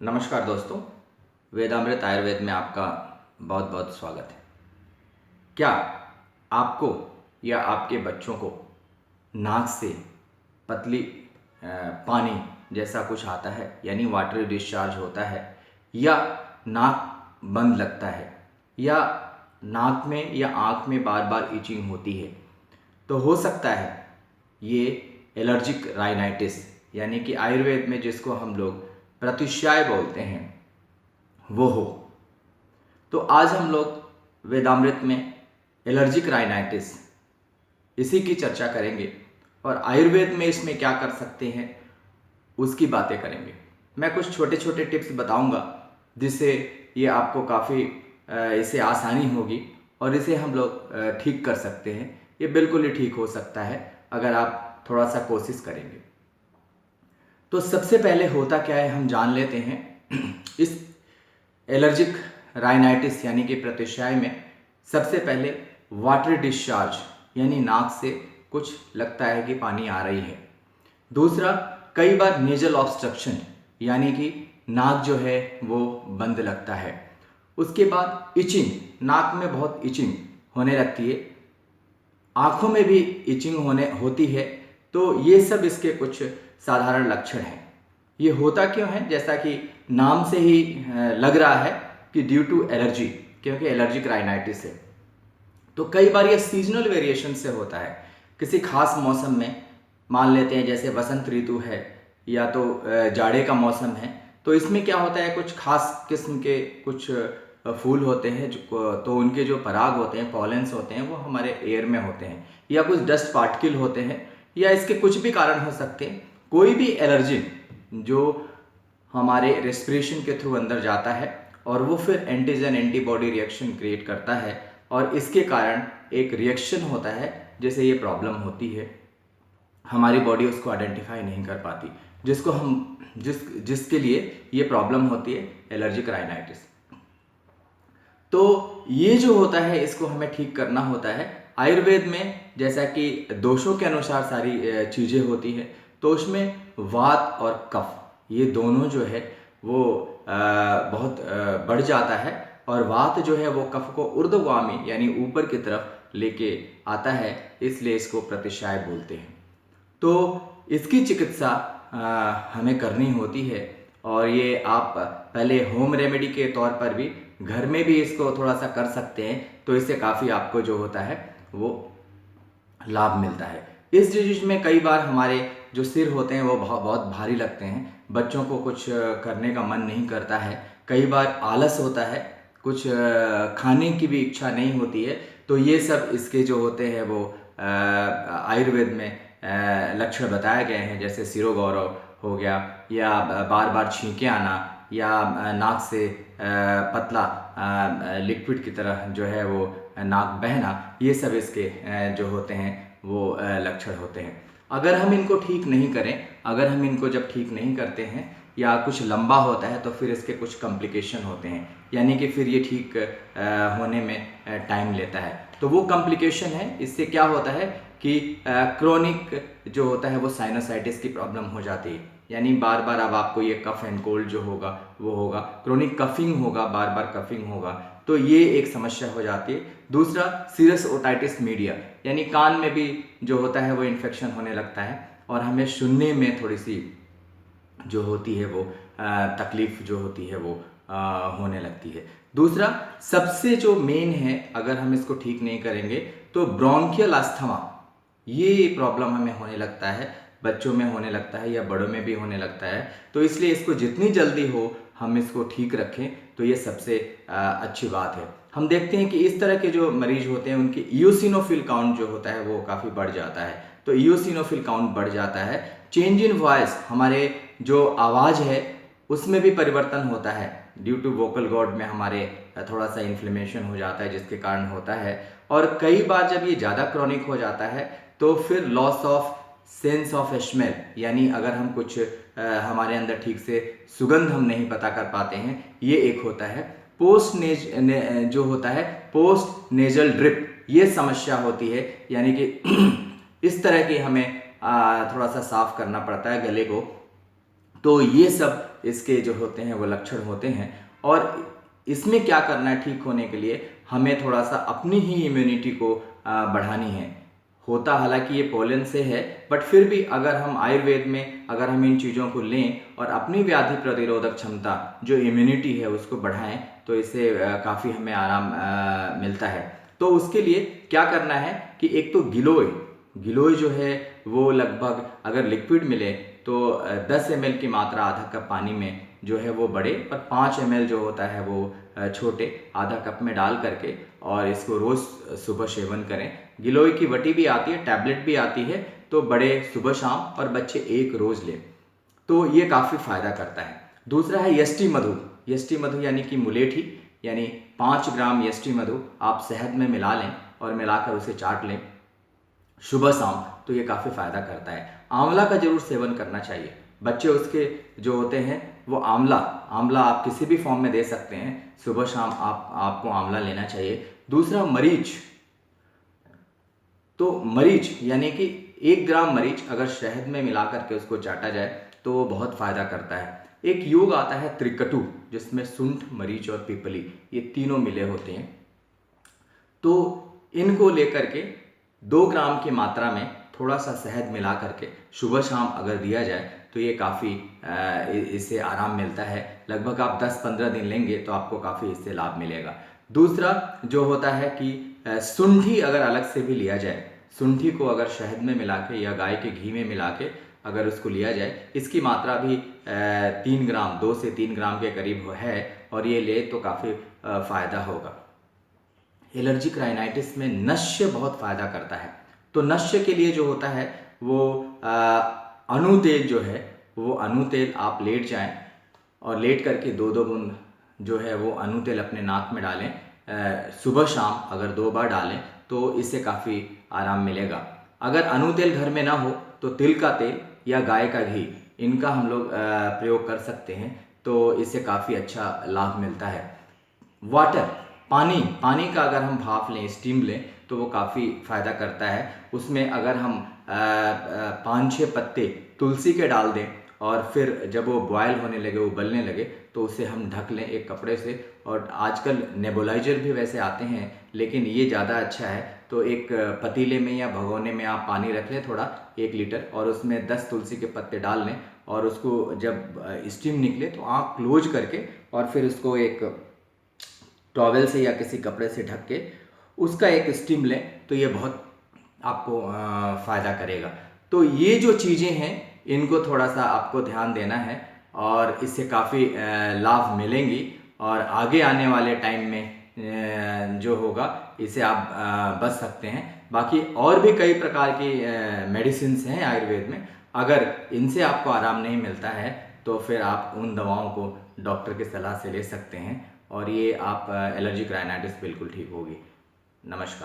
नमस्कार दोस्तों, वेदामृत आयुर्वेद में आपका बहुत बहुत स्वागत है। क्या आपको या आपके बच्चों को नाक से पतली पानी जैसा कुछ आता है, यानी वाटर डिस्चार्ज होता है, या नाक बंद लगता है, या नाक में या आँख में बार बार इचिंग होती है? तो हो सकता है ये एलर्जिक राइनाइटिस, यानी कि आयुर्वेद में जिसको हम लोग प्रतिश्याय बोलते हैं, वो हो। तो आज हम लोग वेदामृत में एलर्जिक राइनाइटिस इसी की चर्चा करेंगे और आयुर्वेद में इसमें क्या कर सकते हैं उसकी बातें करेंगे। मैं कुछ छोटे छोटे टिप्स बताऊंगा जिससे ये आपको काफ़ी इसे आसानी होगी और इसे हम लोग ठीक कर सकते हैं। ये बिल्कुल ही ठीक हो सकता है अगर आप थोड़ा सा कोशिश करेंगे। तो सबसे पहले होता क्या है हम जान लेते हैं। इस एलर्जिक राइनाइटिस यानी कि प्रतिश्याय में सबसे पहले वाटर डिस्चार्ज यानी नाक से कुछ लगता है कि पानी आ रही है। दूसरा, कई बार नेजल ऑब्स्ट्रक्शन यानी कि नाक जो है वो बंद लगता है। उसके बाद इचिंग, नाक में बहुत इचिंग होने लगती है, आँखों में भी इचिंग होती है। तो ये सब इसके कुछ साधारण लक्षण हैं। ये होता क्यों है? जैसा कि नाम से ही लग रहा है कि ड्यू टू एलर्जी, क्योंकि एलर्जिक राइनाइटिस है। तो कई बार ये सीजनल वेरिएशन से होता है। किसी खास मौसम में, मान लेते हैं जैसे वसंत ऋतु है या तो जाड़े का मौसम है, तो इसमें क्या होता है, कुछ खास किस्म के कुछ फूल होते हैं तो उनके जो पराग होते हैं, पॉलेंस होते हैं, वो हमारे एयर में होते हैं, या कुछ डस्ट पार्टिकल होते हैं, या इसके कुछ भी कारण हो सकते हैं। कोई भी एलर्जिन जो हमारे रेस्पिरेशन के थ्रू अंदर जाता है और वो फिर एंटीजन एंटीबॉडी रिएक्शन क्रिएट करता है और इसके कारण एक रिएक्शन होता है जैसे ये प्रॉब्लम होती है। हमारी बॉडी उसको आइडेंटिफाई नहीं कर पाती, जिसको हम जिसके लिए ये प्रॉब्लम होती है, एलर्जिक राइनाइटिस। तो ये जो होता है इसको हमें ठीक करना होता है। आयुर्वेद में जैसा कि दोषों के अनुसार सारी चीज़ें होती हैं, तो उसमें वात और कफ ये दोनों जो है वो बहुत बढ़ जाता है, और वात जो है वो कफ को ऊर्ध्वगामी यानी ऊपर की तरफ लेके आता है, इसलिए इसको प्रतिश्याय बोलते हैं। तो इसकी चिकित्सा हमें करनी होती है, और ये आप पहले होम रेमेडी के तौर पर भी घर में भी इसको थोड़ा सा कर सकते हैं, तो इससे काफ़ी आपको जो होता है वो लाभ मिलता है। इस डिजीज में कई बार हमारे जो सिर होते हैं वो बहुत भारी लगते हैं, बच्चों को कुछ करने का मन नहीं करता है, कई बार आलस होता है, कुछ खाने की भी इच्छा नहीं होती है। तो ये सब इसके जो होते हैं वो आयुर्वेद में लक्षण बताए गए हैं, जैसे सिरोगौरव हो गया, या बार बार छींके आना, या नाक से पतला लिक्विड की तरह जो है वो नाक बहना, ये सब इसके जो होते हैं वो लक्षण होते हैं। अगर हम इनको ठीक नहीं करें, अगर हम इनको जब ठीक नहीं करते हैं या कुछ लंबा होता है, तो फिर इसके कुछ कॉम्प्लिकेशन होते हैं, यानी कि फिर ये ठीक होने में टाइम लेता है। तो वो कॉम्प्लिकेशन है, इससे क्या होता है कि क्रोनिक जो होता है वो साइनोसाइटिस की प्रॉब्लम हो जाती है, यानी बार बार अब आपको ये कफ एंड कोल्ड जो होगा वो होगा, क्रोनिक कफिंग होगा, बार बार कफिंग होगा, तो ये एक समस्या हो जाती है। दूसरा, सीरस ओटाइटिस मीडिया, यानी कान में भी जो होता है वो इन्फेक्शन होने लगता है और हमें सुनने में थोड़ी सी जो होती है वो तकलीफ जो होती है वो होने लगती है। दूसरा, सबसे जो मेन है, अगर हम इसको ठीक नहीं करेंगे तो ब्रोंकियल अस्थमा, ये प्रॉब्लम हमें होने लगता है, बच्चों में होने लगता है या बड़ों में भी होने लगता है। तो इसलिए इसको जितनी जल्दी हो हम इसको ठीक रखें तो ये सबसे अच्छी बात है। हम देखते हैं कि इस तरह के जो मरीज होते हैं उनके इयोसिनोफिल काउंट जो होता है वो काफ़ी बढ़ जाता है। तो इयोसिनोफिल काउंट बढ़ जाता है, चेंज इन वॉइस, हमारे जो आवाज़ है उसमें भी परिवर्तन होता है, ड्यू टू वोकल कॉर्ड में हमारे थोड़ा सा इन्फ्लेमेशन हो जाता है जिसके कारण होता है। और कई बार जब ये ज़्यादा क्रॉनिक हो जाता है तो फिर loss of sense of smell, यानी अगर हम कुछ हमारे अंदर ठीक से सुगंध हम नहीं पता कर पाते हैं, ये एक होता है। जो होता है पोस्ट नेजल ड्रिप, ये समस्या होती है, यानी कि इस तरह की हमें थोड़ा सा साफ करना पड़ता है गले को। तो ये सब इसके जो होते हैं वो लक्षण होते हैं। और इसमें क्या करना है ठीक होने के लिए, हमें थोड़ा सा अपनी ही इम्यूनिटी को बढ़ानी है। होता हालांकि ये पोलन से है, बट फिर भी अगर हम आयुर्वेद में अगर हम इन चीज़ों को लें और अपनी व्याधि प्रतिरोधक क्षमता जो इम्यूनिटी है उसको बढ़ाएं, तो इससे काफ़ी हमें आराम मिलता है। तो उसके लिए क्या करना है कि एक तो गिलोय जो है वो लगभग अगर लिक्विड मिले तो 10 ml की मात्रा आधा कप पानी में जो है वो बड़े, और 5 ml जो होता है वो छोटे आधा कप में डाल करके और इसको रोज़ सुबह सेवन करें। गिलोय की वटी भी आती है, टैबलेट भी आती है, तो बड़े सुबह शाम और बच्चे एक रोज़ लें तो ये काफ़ी फ़ायदा करता है। दूसरा है यष्टि मधु यानी कि मुलेठी, यानी 5 ग्राम यष्टि मधु आप शहद में मिला लें और मिलाकर उसे चाट लें सुबह शाम, तो ये काफ़ी फ़ायदा करता है। आंवला का जरूर सेवन करना चाहिए। बच्चे उसके जो होते हैं वो आंवला आप किसी भी फॉर्म में दे सकते हैं, सुबह शाम आपको आंवला लेना चाहिए। दूसरा मरीच, तो मरीच यानी कि 1 ग्राम मरीच अगर शहद में मिला करके उसको चाटा जाए तो वो बहुत फ़ायदा करता है। एक योग आता है त्रिकटु, जिसमें सुंठ, मरीच और पीपली ये तीनों मिले होते हैं। तो इनको लेकर के 2 ग्राम की मात्रा में थोड़ा सा शहद मिला करके सुबह शाम अगर दिया जाए तो ये काफ़ी इससे आराम मिलता है। लगभग आप 10-15 दिन लेंगे तो आपको काफ़ी इससे लाभ मिलेगा। दूसरा जो होता है कि सुंठी अगर अलग से भी लिया जाए, सुंठी को अगर शहद में मिला के या गाय के घी में मिला के अगर उसको लिया जाए, इसकी मात्रा भी 3 ग्राम 2 से 3 ग्राम के करीब है, और ये ले तो काफ़ी फ़ायदा होगा। एलर्जिक राइनाइटिस में नश्य बहुत फ़ायदा करता है। तो नश्य के लिए जो होता है वो अनु तेल जो है, वो अनु तेल आप लेट जाएं और लेट करके 2-2 बूंद जो है वो अनु तेल अपने नाक में डालें, सुबह शाम अगर 2 बार डालें तो इससे काफ़ी आराम मिलेगा। अगर अनु तेल घर में ना हो तो तिल का तेल या गाय का घी, इनका हम लोग प्रयोग कर सकते हैं, तो इससे काफ़ी अच्छा लाभ मिलता है। वाटर, पानी का अगर हम भाप लें, स्टीम लें, तो वो काफ़ी फ़ायदा करता है। उसमें अगर हम 5-6 पत्ते तुलसी के डाल दें और फिर जब वो बॉयल होने लगे, उबलने लगे, तो उसे हम ढक लें एक कपड़े से। और आजकल नेबुलाइजर भी वैसे आते हैं, लेकिन ये ज़्यादा अच्छा है। तो एक पतीले में या भगोने में आप पानी रख लें थोड़ा 1 लीटर, और उसमें 10 तुलसी के पत्ते डाल लें, और उसको जब स्टीम निकले तो आँख क्लोज करके और फिर उसको एक टॉवेल से या किसी कपड़े से ढक के उसका एक स्टीम लें, तो ये बहुत आपको फ़ायदा करेगा। तो ये जो चीज़ें हैं इनको थोड़ा सा आपको ध्यान देना है, और इससे काफ़ी लाभ मिलेंगी, और आगे आने वाले टाइम में जो होगा इससे आप बच सकते हैं। बाकी और भी कई प्रकार की मेडिसिन्स हैं आयुर्वेद में, अगर इनसे आपको आराम नहीं मिलता है तो फिर आप उन दवाओं को डॉक्टर की सलाह से ले सकते हैं, और ये आप एलर्जिक राइनाइटिस बिल्कुल ठीक होगी। नमस्कार।